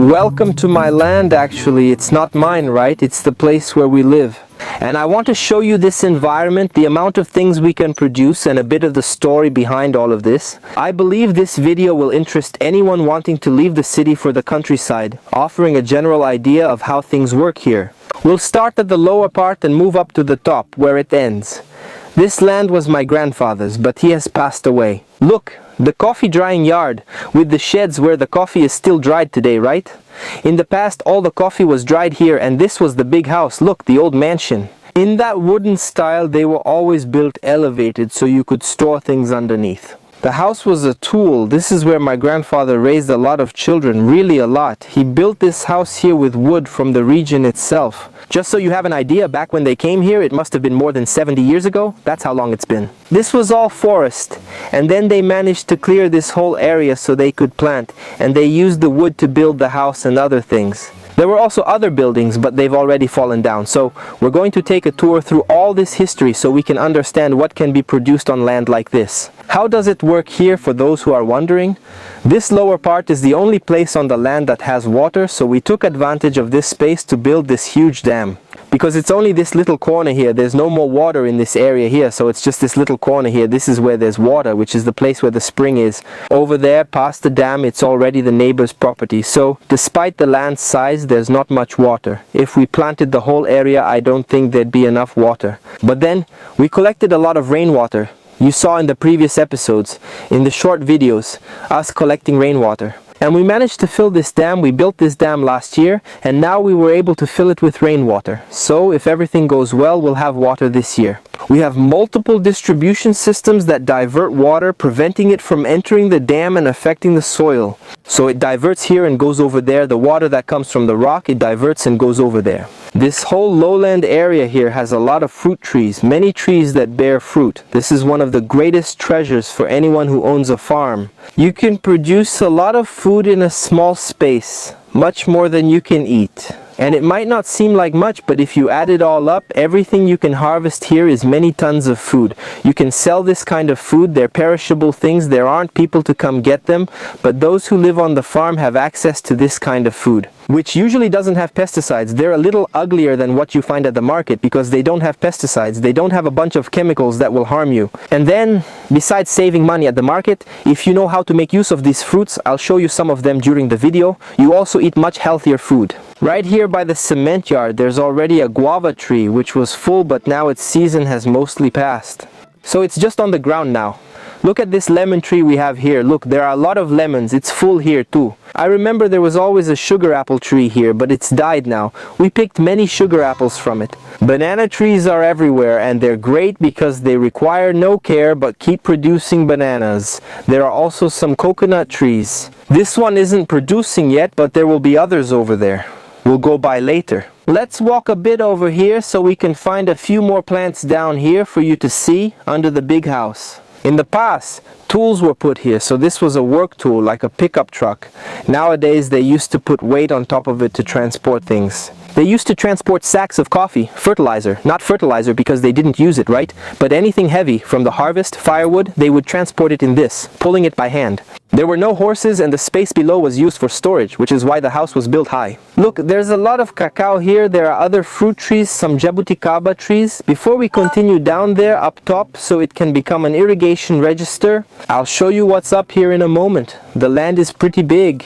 Welcome to my land. Actually, it's not mine, right? It's the place where we live. And I want to show you this environment, the amount of things we can produce, and a bit of the story behind all of this. I believe this video will interest anyone wanting to leave the city for the countryside, offering a general idea of how things work here. We'll start at the lower part and move up to the top, where it ends. This land was my grandfather's, but he has passed away. Look, the coffee drying yard, with the sheds where the coffee is still dried today, right? In the past, all the coffee was dried here, and this was the big house. Look, the old mansion. In that wooden style, they were always built elevated so you could store things underneath. The house was a tool. This is where my grandfather raised a lot of children, really a lot. He built this house here with wood from the region itself. Just so you have an idea, back when they came here, it must have been more than 70 years ago. That's how long it's been. This was all forest, and then they managed to clear this whole area so they could plant, and they used the wood to build the house and other things. There were also other buildings, but they've already fallen down. So we're going to take a tour through all this history so we can understand what can be produced on land like this. How does it work here, for those who are wondering? This lower part is the only place on the land that has water, so we took advantage of this space to build this huge dam. Because it's only this little corner here, there's no more water in this area here, so it's just this little corner here. This is where there's water, which is the place where the spring is. Over there, past the dam, it's already the neighbor's property. So, despite the land's size, there's not much water. If we planted the whole area, I don't think there'd be enough water. But then, we collected a lot of rainwater. You saw in the previous episodes, in the short videos, us collecting rainwater. And we managed to fill this dam. We built this dam last year, and now we were able to fill it with rainwater. So if everything goes well, we'll have water this year. We have multiple distribution systems that divert water, preventing it from entering the dam and affecting the soil. So it diverts here and goes over there. The water that comes from the rock, it diverts and goes over there. This whole lowland area here has a lot of fruit trees, many trees that bear fruit. This is one of the greatest treasures for anyone who owns a farm. You can produce a lot of food in a small space, much more than you can eat. And it might not seem like much, but if you add it all up, everything you can harvest here is many tons of food. You can sell this kind of food. They're perishable things. There aren't people to come get them, but those who live on the farm have access to this kind of food, which usually doesn't have pesticides. They're a little uglier than what you find at the market because they don't have pesticides. They don't have a bunch of chemicals that will harm you. And then, besides saving money at the market, if you know how to make use of these fruits, I'll show you some of them during the video, you also eat much healthier food. Right here by the cement yard, there's already a guava tree which was full, but now its season has mostly passed. So it's just on the ground now. Look at this lemon tree we have here. Look, there are a lot of lemons. It's full here too. I remember there was always a sugar apple tree here, but it's died now. We picked many sugar apples from it. Banana trees are everywhere, and they're great because they require no care but keep producing bananas. There are also some coconut trees. This one isn't producing yet, but there will be others over there. We'll go by later. Let's walk a bit over here so we can find a few more plants down here for you to see under the big house. In the past, tools were put here, so this was a work tool like a pickup truck. Nowadays, they used to put weight on top of it to transport things. They used to transport sacks of coffee, fertilizer, not fertilizer because they didn't use it, right? But anything heavy, from the harvest, firewood, they would transport it in this, pulling it by hand. There were no horses, and the space below was used for storage, which is why the house was built high. Look, there's a lot of cacao here. There are other fruit trees, some jabuticaba trees. Before we continue down there, up top, so it can become an irrigation register, I'll show you what's up here in a moment. The land is pretty big.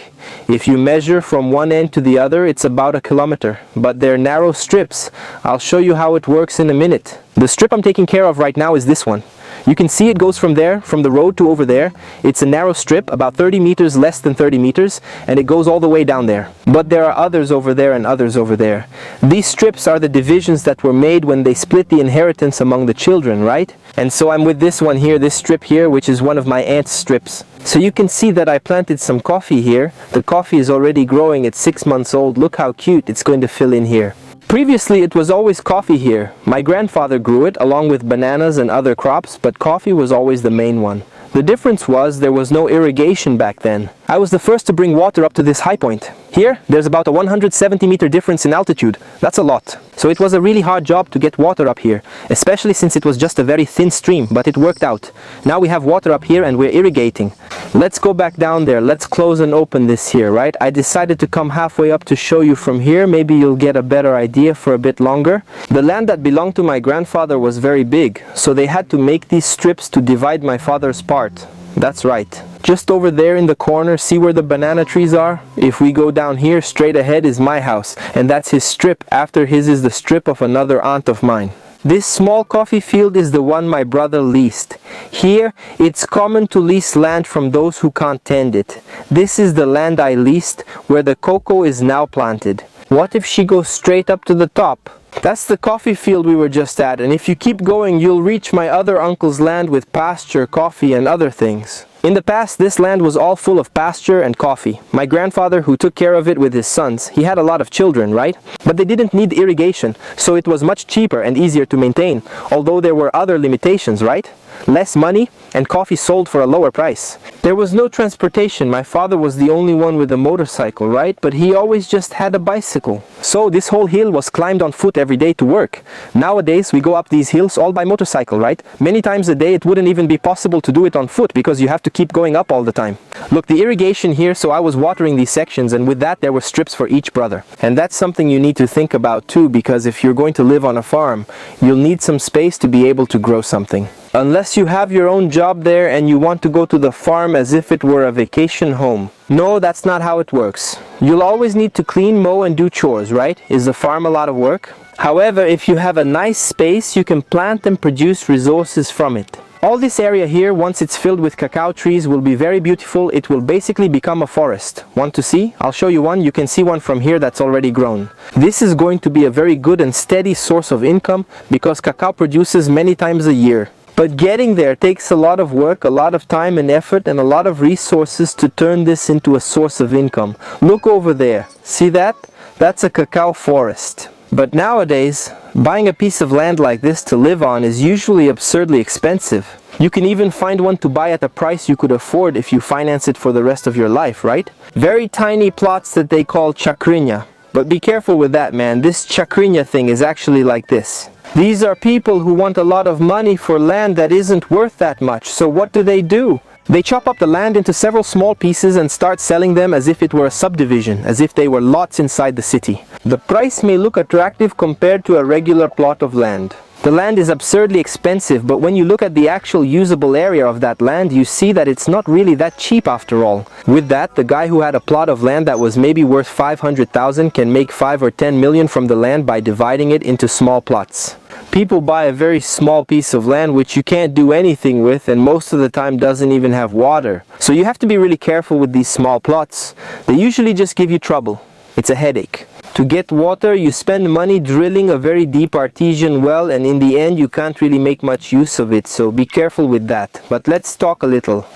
If you measure from one end to the other, it's about 1 kilometer. But they're narrow strips. I'll show you how it works in a minute. The strip I'm taking care of right now is this one. You can see it goes from there, from the road to over there. It's a narrow strip, about 30 meters, less than 30 meters, and it goes all the way down there. But there are others over there and others over there. These strips are the divisions that were made when they split the inheritance among the children, right? And so I'm with this one here, this strip here, which is one of my aunt's strips. So you can see that I planted some coffee here. The coffee is already growing. It's 6 months old. Look how cute it's going to fill in here. Previously, it was always coffee here. My grandfather grew it along with bananas and other crops, but coffee was always the main one. The difference was there was no irrigation back then. I was the first to bring water up to this high point. Here, there's about a 170-meter difference in altitude. That's a lot. So it was a really hard job to get water up here, especially since it was just a very thin stream, but it worked out. Now we have water up here and we're irrigating. Let's go back down there. Let's close and open this here, right? I decided to come halfway up to show you from here. Maybe you'll get a better idea for a bit longer. The land that belonged to my grandfather was very big, so they had to make these strips to divide my father's part. That's right. Just over there in the corner, see where the banana trees are? If we go down here, straight ahead is my house, and that's his strip. After his is the strip of another aunt of mine. This small coffee field is the one my brother leased. Here, it's common to lease land from those who can't tend it. This is the land I leased, where the cocoa is now planted. What if she goes straight up to the top? That's the coffee field we were just at, and if you keep going, you'll reach my other uncle's land with pasture, coffee, and other things. In the past, this land was all full of pasture and coffee. My grandfather, who took care of it with his sons, he had a lot of children, right? But they didn't need irrigation, so it was much cheaper and easier to maintain, although there were other limitations, right? Less money, and coffee sold for a lower price. There was no transportation. My father was the only one with a motorcycle, right? But he always just had a bicycle. So this whole hill was climbed on foot every day to work. Nowadays, we go up these hills all by motorcycle, right? Many times a day, it wouldn't even be possible to do it on foot because you have to keep going up all the time. Look, the irrigation here, so I was watering these sections, and with that, there were strips for each brother. And that's something you need to think about too, because if you're going to live on a farm, you'll need some space to be able to grow something. Unless you have your own job there and you want to go to the farm as if it were a vacation home. No, that's not how it works. You'll always need to clean, mow, and do chores, right? Is the farm a lot of work? However, if you have a nice space, you can plant and produce resources from it. All this area here, once it's filled with cacao trees, will be very beautiful. It will basically become a forest. Want to see? I'll show you one. You can see one from here that's already grown. This is going to be a very good and steady source of income because cacao produces many times a year. But getting there takes a lot of work, a lot of time and effort, and a lot of resources to turn this into a source of income. Look over there. See that? That's a cacao forest. But nowadays, buying a piece of land like this to live on is usually absurdly expensive. You can even find one to buy at a price you could afford if you finance it for the rest of your life, right? Very tiny plots that they call chacrinha. But be careful with that, man. This chacrinha thing is actually like this. These are people who want a lot of money for land that isn't worth that much. So what do? They chop up the land into several small pieces and start selling them as if it were a subdivision, as if they were lots inside the city. The price may look attractive compared to a regular plot of land. The land is absurdly expensive, but when you look at the actual usable area of that land, you see that it's not really that cheap after all. With that, the guy who had a plot of land that was maybe worth 500,000 can make 5 or 10 million from the land by dividing it into small plots. People buy a very small piece of land which you can't do anything with, and most of the time doesn't even have water. So you have to be really careful with these small plots. They usually just give you trouble. It's a headache. To get water, you spend money drilling a very deep artesian well, and in the end you can't really make much use of it, so be careful with that. But let's talk a little.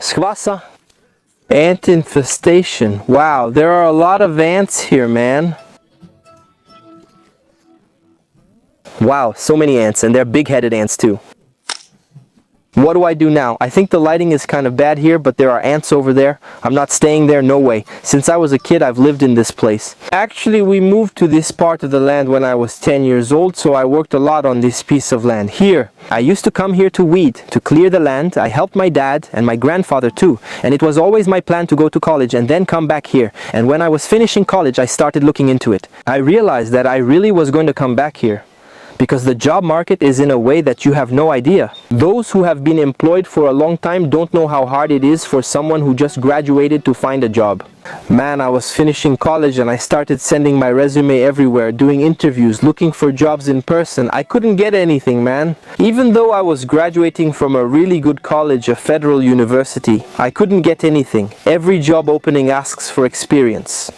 Squasa. Ant infestation. Wow, there are a lot of ants here, man. Wow, so many ants, and they're big-headed ants too. What do I do now? I think the lighting is kind of bad here, but there are ants over there. I'm not staying there, no way. Since I was a kid, I've lived in this place. Actually, we moved to this part of the land when I was 10 years old, so I worked a lot on this piece of land here. I used to come here to weed, to clear the land. I helped my dad and my grandfather too, and it was always my plan to go to college and then come back here. And when I was finishing college, I started looking into it. I realized that I really was going to come back here, because the job market is in a way that you have no idea. Those who have been employed for a long time don't know how hard it is for someone who just graduated to find a job. Man, I was finishing college and I started sending my resume everywhere, doing interviews, looking for jobs in person. I couldn't get anything, man. Even though I was graduating from a really good college, a federal university, I couldn't get anything. Every job opening asks for experience.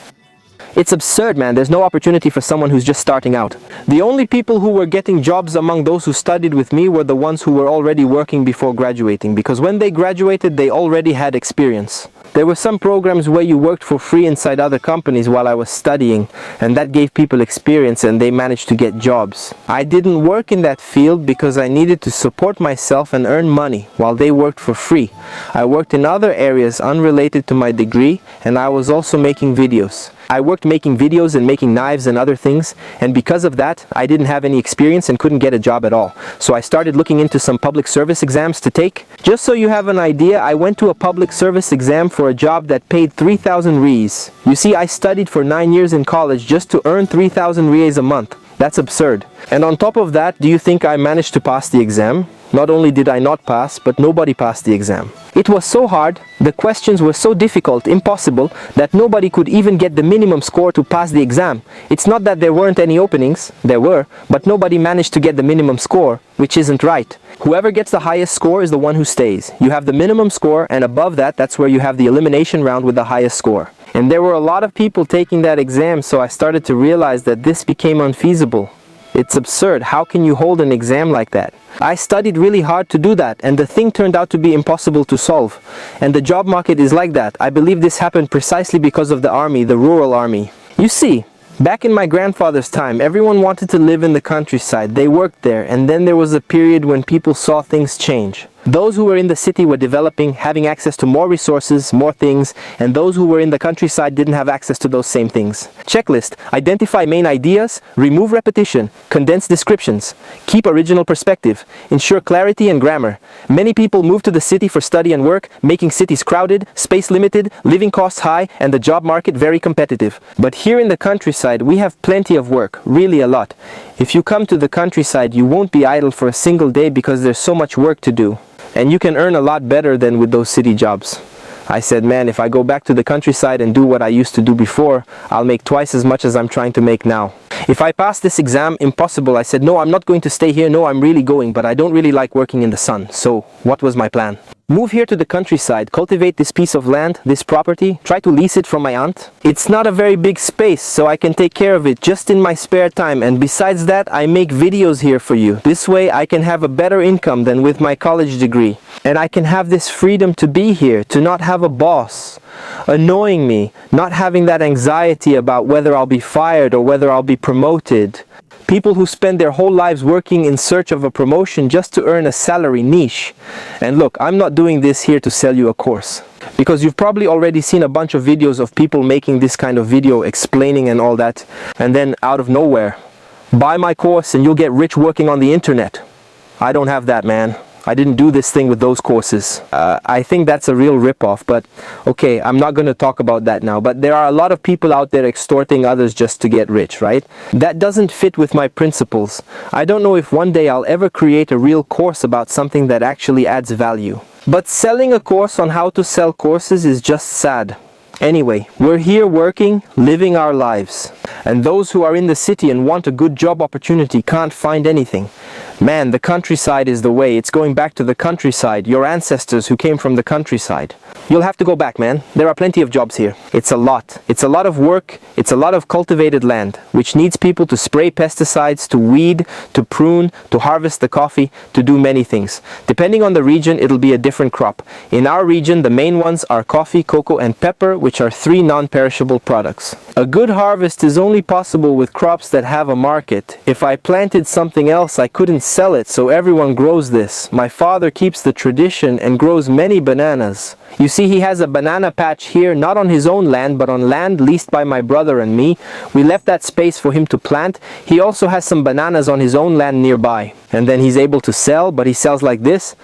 It's absurd, man. There's no opportunity for someone who's just starting out. The only people who were getting jobs among those who studied with me were the ones who were already working before graduating, because when they graduated, they already had experience. There were some programs where you worked for free inside other companies while I was studying, and that gave people experience and they managed to get jobs. I didn't work in that field because I needed to support myself and earn money while they worked for free. I worked in other areas unrelated to my degree, and I was also making videos. I worked making videos and making knives and other things, and because of that I didn't have any experience and couldn't get a job at all. So I started looking into some public service exams to take. Just so you have an idea, I went to a public service exam for a job that paid 3,000 reais. You see, I studied for 9 years in college just to earn 3,000 reais a month. That's absurd. And on top of that, do you think I managed to pass the exam? Not only did I not pass, but nobody passed the exam. It was so hard, the questions were so difficult, impossible, that nobody could even get the minimum score to pass the exam. It's not that there weren't any openings, there were, but nobody managed to get the minimum score, which isn't right. Whoever gets the highest score is the one who stays. You have the minimum score, and above that, that's where you have the elimination round with the highest score. And there were a lot of people taking that exam, so I started to realize that this became unfeasible. It's absurd. How can you hold an exam like that? I studied really hard to do that, and the thing turned out to be impossible to solve. And the job market is like that. I believe this happened precisely because of the army, the rural army. You see, back in my grandfather's time, everyone wanted to live in the countryside. They worked there, and then there was a period when people saw things change. Those who were in the city were developing, having access to more resources, more things, and those who were in the countryside didn't have access to those same things. Checklist: identify main ideas, remove repetition, condense descriptions, keep original perspective, ensure clarity and grammar. Many people move to the city for study and work, making cities crowded, space limited, living costs high, and the job market very competitive. But here in the countryside, we have plenty of work, really a lot. If you come to the countryside, you won't be idle for a single day because there's so much work to do. And you can earn a lot better than with those city jobs. I said, man, if I go back to the countryside and do what I used to do before, I'll make twice as much as I'm trying to make now. If I pass this exam, impossible. I said, no, I'm not going to stay here. No, I'm really going, but I don't really like working in the sun. So what was my plan? Move here to the countryside, cultivate this piece of land, this property, try to lease it from my aunt. It's not a very big space, so I can take care of it just in my spare time, and besides that, I make videos here for you. This way I can have a better income than with my college degree. And I can have this freedom to be here, to not have a boss annoying me, not having that anxiety about whether I'll be fired or whether I'll be promoted. People who spend their whole lives working in search of a promotion just to earn a salary niche. And look, I'm not doing this here to sell you a course, because you've probably already seen a bunch of videos of people making this kind of video explaining and all that, and then out of nowhere, buy my course and you'll get rich working on the internet. I don't have that, man. I didn't do this thing with those courses. I think that's a real ripoff, but okay, I'm not going to talk about that now. But there are a lot of people out there extorting others just to get rich, right? That doesn't fit with my principles. I don't know if one day I'll ever create a real course about something that actually adds value. But selling a course on how to sell courses is just sad. Anyway, we're here working, living our lives. And those who are in the city and want a good job opportunity can't find anything. Man, the countryside is the way. It's going back to the countryside. Your ancestors who came from the countryside. You'll have to go back, man. There are plenty of jobs here. It's a lot. It's a lot of work. It's a lot of cultivated land, which needs people to spray pesticides, to weed, to prune, to harvest the coffee, to do many things. Depending on the region, it'll be a different crop. In our region, the main ones are coffee, cocoa, and pepper, which are 3 non-perishable products. A good harvest is only possible with crops that have a market. If I planted something else, I couldn't sell it, so everyone grows this. My father keeps the tradition and grows many bananas. You see, he has a banana patch here, not on his own land, but on land leased by my brother and me. We left that space for him to plant. He also has some bananas on his own land nearby. And then he's able to sell, but he sells like this.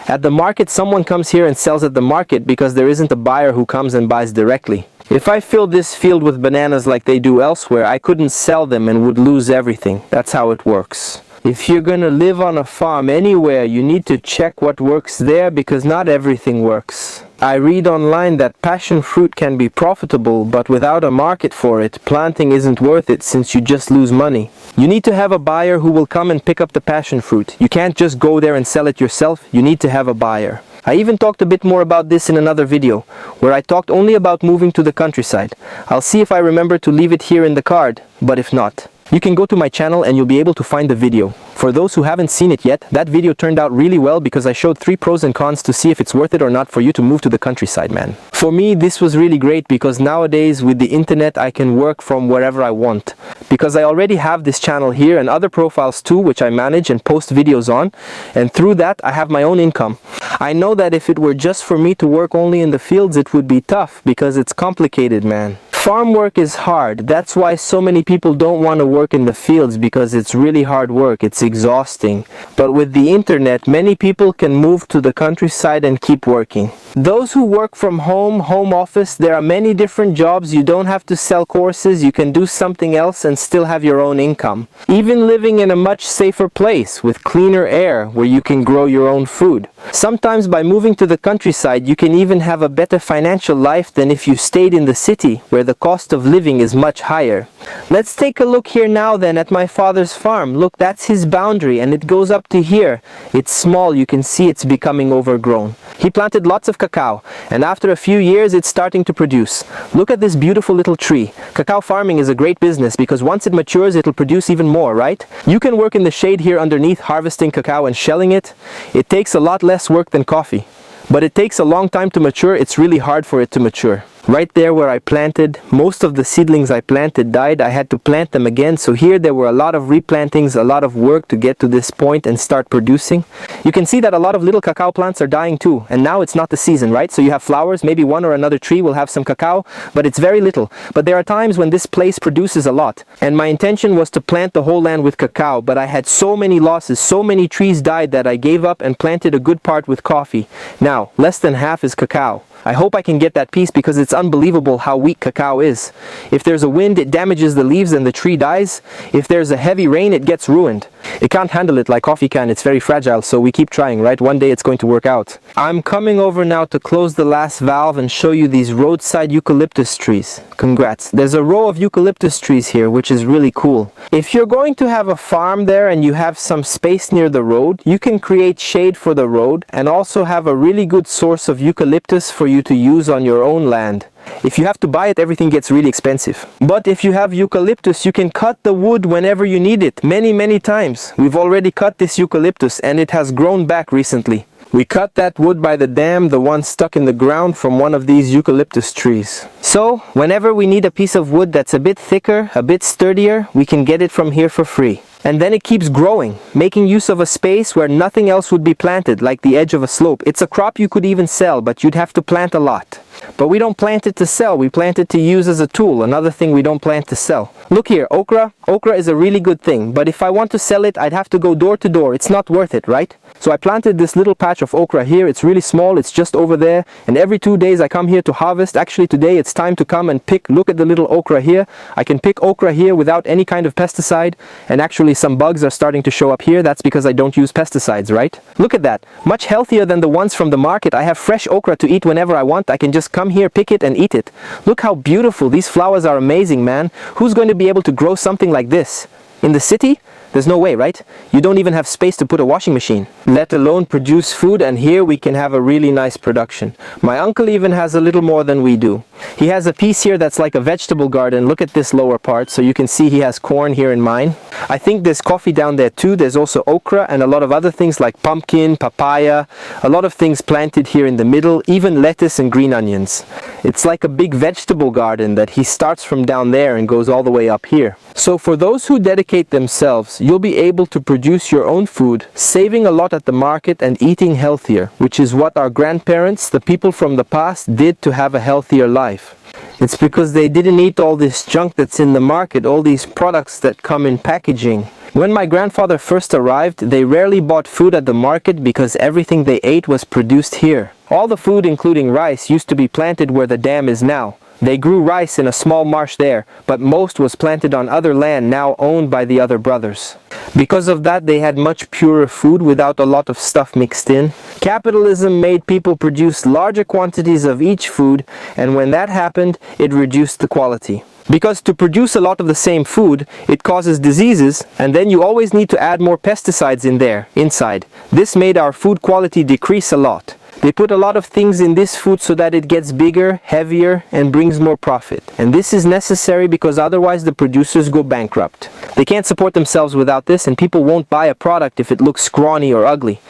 At the market, someone comes here and sells at the market because there isn't a buyer who comes and buys directly. If I filled this field with bananas like they do elsewhere, I couldn't sell them and would lose everything. That's how it works. If you're gonna live on a farm anywhere, you need to check what works there, because not everything works. I read online that passion fruit can be profitable, but without a market for it, planting isn't worth it since you just lose money. You need to have a buyer who will come and pick up the passion fruit. You can't just go there and sell it yourself. You need to have a buyer. I even talked a bit more about this in another video, where I talked only about moving to the countryside. I'll see if I remember to leave it here in the card, but if not. you can go to my channel and you'll be able to find the video. For those who haven't seen it yet, that video turned out really well because I showed 3 pros and cons to see if it's worth it or not for you to move to the countryside, man. For me, this was really great because nowadays with the internet I can work from wherever I want. Because I already have this channel here and other profiles too, which I manage and post videos on, and through that I have my own income. I know that if it were just for me to work only in the fields, it would be tough because it's complicated, man. Farm work is hard. That's why so many people don't want to work in the fields, because it's really hard work. It's exhausting. But with the internet, many people can move to the countryside and keep working. Those who work from home office, there are many different jobs. You don't have to sell courses. You can do something else and still have your own income. Even living in a much safer place with cleaner air where you can grow your own food. Sometimes by moving to the countryside, you can even have a better financial life than if you stayed in the city where the cost of living is much higher. Let's take a look here now then at my father's farm. Look, that's his boundary and it goes up to here. It's small, you can see it's becoming overgrown. He planted lots of cacao and after a few years it's starting to produce. Look at this beautiful little tree. Cacao farming is a great business because once it matures it'll produce even more, right? You can work in the shade here underneath harvesting cacao and shelling it. It takes a lot less work than coffee, but it takes a long time to mature. It's really hard for it to mature. Right there where I planted, most of the seedlings I planted died. I had to plant them again. So here there were a lot of replantings, a lot of work to get to this point and start producing. You can see that a lot of little cacao plants are dying too. And now it's not the season, right? So you have flowers, maybe one or another tree will have some cacao, but it's very little. But there are times when this place produces a lot. And my intention was to plant the whole land with cacao, but I had so many losses, so many trees died that I gave up and planted a good part with coffee. Now, less than half is cacao. I hope I can get that piece because it's unbelievable how weak cacao is. If there's a wind, it damages the leaves and the tree dies. If there's a heavy rain, it gets ruined. It can't handle it like coffee can. It's very fragile, so we keep trying, right? One day it's going to work out. I'm coming over now to close the last valve and show you these roadside eucalyptus trees. Congrats. There's a row of eucalyptus trees here, which is really cool. If you're going to have a farm there and you have some space near the road, you can create shade for the road and also have a really good source of eucalyptus for you to use on your own land. If you have to buy it, everything gets really expensive. But if you have eucalyptus, you can cut the wood whenever you need it, many times. We've already cut this eucalyptus and it has grown back recently. We cut that wood by the dam, the one stuck in the ground from one of these eucalyptus trees. So, whenever we need a piece of wood that's a bit thicker, a bit sturdier, we can get it from here for free. And then it keeps growing, making use of a space where nothing else would be planted, like the edge of a slope. It's a crop you could even sell, but you'd have to plant a lot. But we don't plant it to sell, we plant it to use as a tool, another thing we don't plant to sell. Look here, okra. Okra is a really good thing, but if I want to sell it, I'd have to go door to door. It's not worth it, right? So I planted this little patch of okra here. It's really small, it's just over there, and every 2 days I come here to harvest. Actually today it's time to come and pick. Look at the little okra here. I can pick okra here without any kind of pesticide, and actually some bugs are starting to show up here. That's because I don't use pesticides, right? Look at that, much healthier than the ones from the market. I have fresh okra to eat whenever I want. I can just come here, pick it and eat it. Look how beautiful. These flowers are amazing, man. Who's going to be able to grow something like this? In the city? There's no way, right? You don't even have space to put a washing machine, let alone produce food, and here we can have a really nice production. My uncle even has a little more than we do. He has a piece here that's like a vegetable garden. Look at this lower part, so you can see he has corn here in mine. I think there's coffee down there too. There's also okra and a lot of other things like pumpkin, papaya, a lot of things planted here in the middle, even lettuce and green onions. It's like a big vegetable garden that he starts from down there and goes all the way up here. So for those who dedicate themselves, you'll be able to produce your own food, saving a lot at the market and eating healthier, which is what our grandparents, the people from the past, did to have a healthier life. It's because they didn't eat all this junk that's in the market, all these products that come in packaging. When my grandfather first arrived, they rarely bought food at the market because everything they ate was produced here. All the food, including rice, used to be planted where the dam is now. They grew rice in a small marsh there, but most was planted on other land now owned by the other brothers. Because of that, they had much purer food without a lot of stuff mixed in. Capitalism made people produce larger quantities of each food, and when that happened, it reduced the quality. Because to produce a lot of the same food, it causes diseases, and then you always need to add more pesticides in there, inside. This made our food quality decrease a lot. They put a lot of things in this food so that it gets bigger, heavier, and brings more profit. And this is necessary because otherwise the producers go bankrupt. They can't support themselves without this, and people won't buy a product if it looks scrawny or ugly.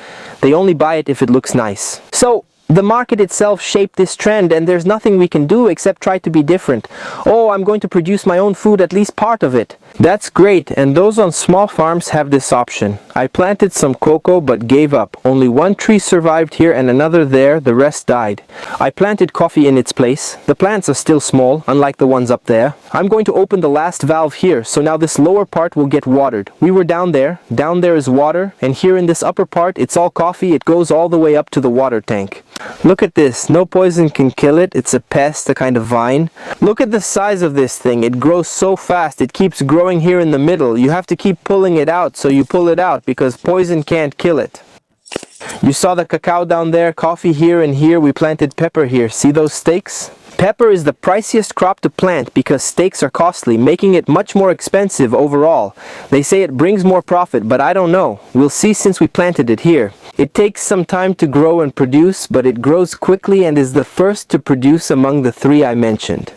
They only buy it if it looks nice. So, the market itself shaped this trend, and there's nothing we can do except try to be different. Oh, I'm going to produce my own food, at least part of it. That's great, and those on small farms have this option. I planted some cocoa but gave up. Only one tree survived here and another there, the rest died. I planted coffee in its place. The plants are still small, unlike the ones up there. I'm going to open the last valve here, so now this lower part will get watered. We were down there is water, and here in this upper part it's all coffee. It goes all the way up to the water tank. Look at this, no poison can kill it. It's a pest, a kind of vine. Look at the size of this thing. It grows so fast. It keeps growing here in the middle. You have to keep pulling it out, so you pull it out because poison can't kill it. You saw the cacao down there, coffee here, and here we planted pepper here. See those stakes? Pepper is the priciest crop to plant because stakes are costly, making it much more expensive overall. They say it brings more profit, but I don't know. We'll see since we planted it here. It takes some time to grow and produce, but it grows quickly and is the first to produce among the three I mentioned.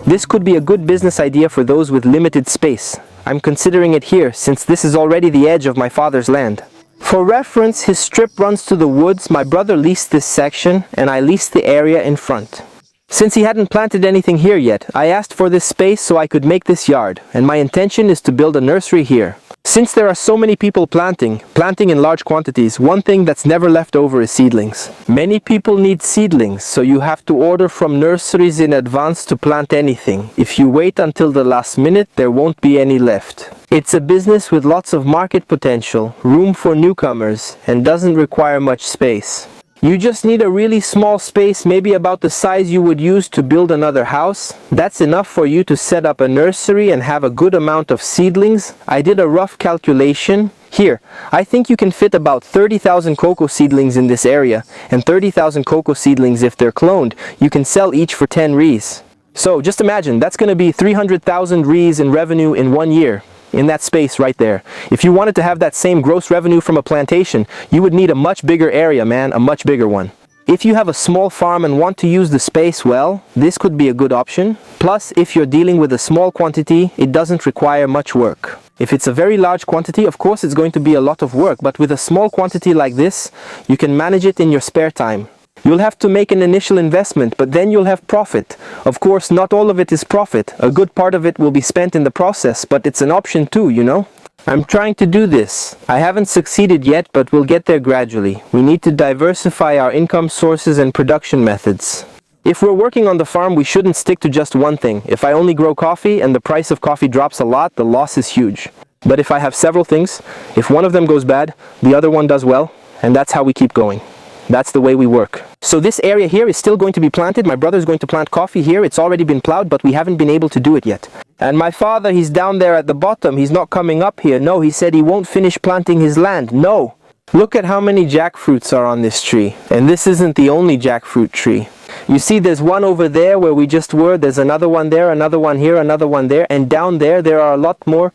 This could be a good business idea for those with limited space. I'm considering it here, since this is already the edge of my father's land. For reference, his strip runs to the woods. My brother leased this section, and I leased the area in front. Since he hadn't planted anything here yet, I asked for this space so I could make this yard, and my intention is to build a nursery here. Since there are so many people planting in large quantities, one thing that's never left over is seedlings. Many people need seedlings, so you have to order from nurseries in advance to plant anything. If you wait until the last minute, there won't be any left. It's a business with lots of market potential, room for newcomers, and doesn't require much space. You just need a really small space, maybe about the size you would use to build another house. That's enough for you to set up a nursery and have a good amount of seedlings. I did a rough calculation. Here, I think you can fit about 30,000 cocoa seedlings in this area, and 30,000 cocoa seedlings, if they're cloned, you can sell each for 10 rees. So just imagine, that's going to be 300,000 rees in revenue in 1 year. In that space right there. If you wanted to have that same gross revenue from a plantation, you would need a much bigger area, man, a much bigger one. If you have a small farm and want to use the space well, this could be a good option. Plus, if you're dealing with a small quantity, it doesn't require much work. If it's a very large quantity, of course it's going to be a lot of work, but with a small quantity like this, you can manage it in your spare time. You'll have to make an initial investment, but then you'll have profit. Of course, not all of it is profit. A good part of it will be spent in the process, but it's an option too, you know? I'm trying to do this. I haven't succeeded yet, but we'll get there gradually. We need to diversify our income sources and production methods. If we're working on the farm, we shouldn't stick to just one thing. If I only grow coffee and the price of coffee drops a lot, the loss is huge. But if I have several things, if one of them goes bad, the other one does well, and that's how we keep going. That's the way we work. So this area here is still going to be planted. My brother's going to plant coffee here. It's already been plowed, but we haven't been able to do it yet. And my father, he's down there at the bottom. He's not coming up here. No, he said he won't finish planting his land. No. Look at how many jackfruits are on this tree. And this isn't the only jackfruit tree. You see there's one over there where we just were. There's another one there, another one here, another one there. And down there, there are a lot more.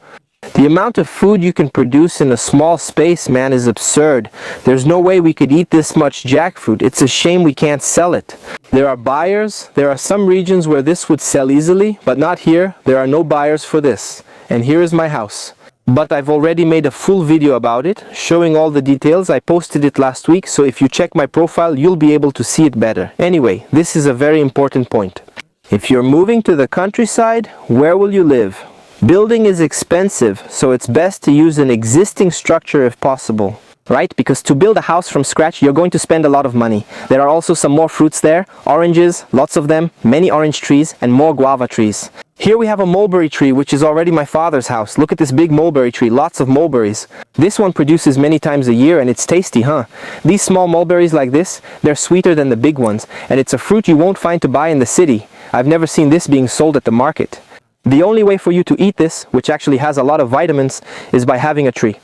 The amount of food you can produce in a small space, man, is absurd. There's no way we could eat this much jackfruit. It's a shame we can't sell it. There are buyers. There are some regions where this would sell easily, but not here. There are no buyers for this. And here is my house. But I've already made a full video about it, showing all the details. I posted it last week, so if you check my profile, you'll be able to see it better. Anyway, this is a very important point. If you're moving to the countryside, where will you live? Building is expensive, so it's best to use an existing structure if possible, right? Because to build a house from scratch, you're going to spend a lot of money. There are also some more fruits there, oranges, lots of them, many orange trees, and more guava trees. Here we have a mulberry tree, which is already my father's house. Look at this big mulberry tree, lots of mulberries. This one produces many times a year and it's tasty, huh? These small mulberries like this, they're sweeter than the big ones, and it's a fruit you won't find to buy in the city. I've never seen this being sold at the market. The only way for you to eat this, which actually has a lot of vitamins, is by having a tree.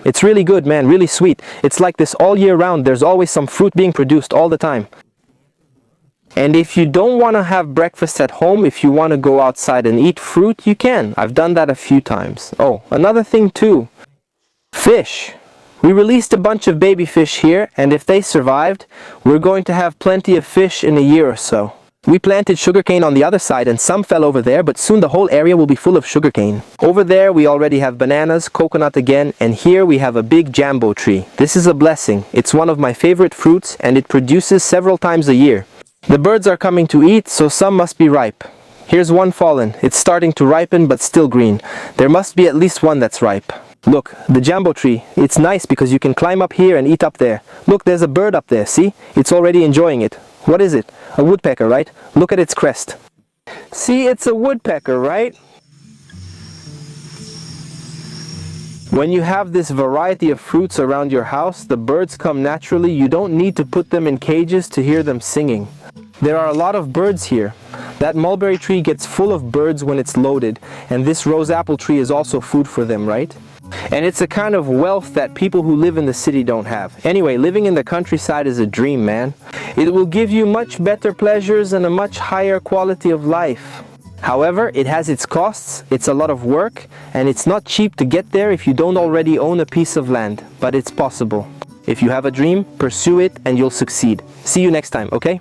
It's really good, man, really sweet. It's like this all year round. There's always some fruit being produced all the time. And if you don't want to have breakfast at home, if you want to go outside and eat fruit, you can. I've done that a few times. Oh, another thing too. Fish. We released a bunch of baby fish here, and if they survived, we're going to have plenty of fish in a year or so. We planted sugarcane on the other side and some fell over there, but soon the whole area will be full of sugarcane. Over there we already have bananas, coconut again, and here we have a big jambo tree. This is a blessing. It's one of my favorite fruits and it produces several times a year. The birds are coming to eat, so some must be ripe. Here's one fallen. It's starting to ripen but still green. There must be at least one that's ripe. Look, the jambo tree. It's nice because you can climb up here and eat up there. Look, there's a bird up there, see? It's already enjoying it. What is it? A woodpecker, right? Look at its crest. See, it's a woodpecker, right? When you have this variety of fruits around your house, the birds come naturally. You don't need to put them in cages to hear them singing. There are a lot of birds here. That mulberry tree gets full of birds when it's loaded, and this rose apple tree is also food for them, right? And it's a kind of wealth that people who live in the city don't have. Anyway, living in the countryside is a dream, man. It will give you much better pleasures and a much higher quality of life. However, it has its costs, it's a lot of work, and it's not cheap to get there if you don't already own a piece of land. But it's possible. If you have a dream, pursue it and you'll succeed. See you next time, okay?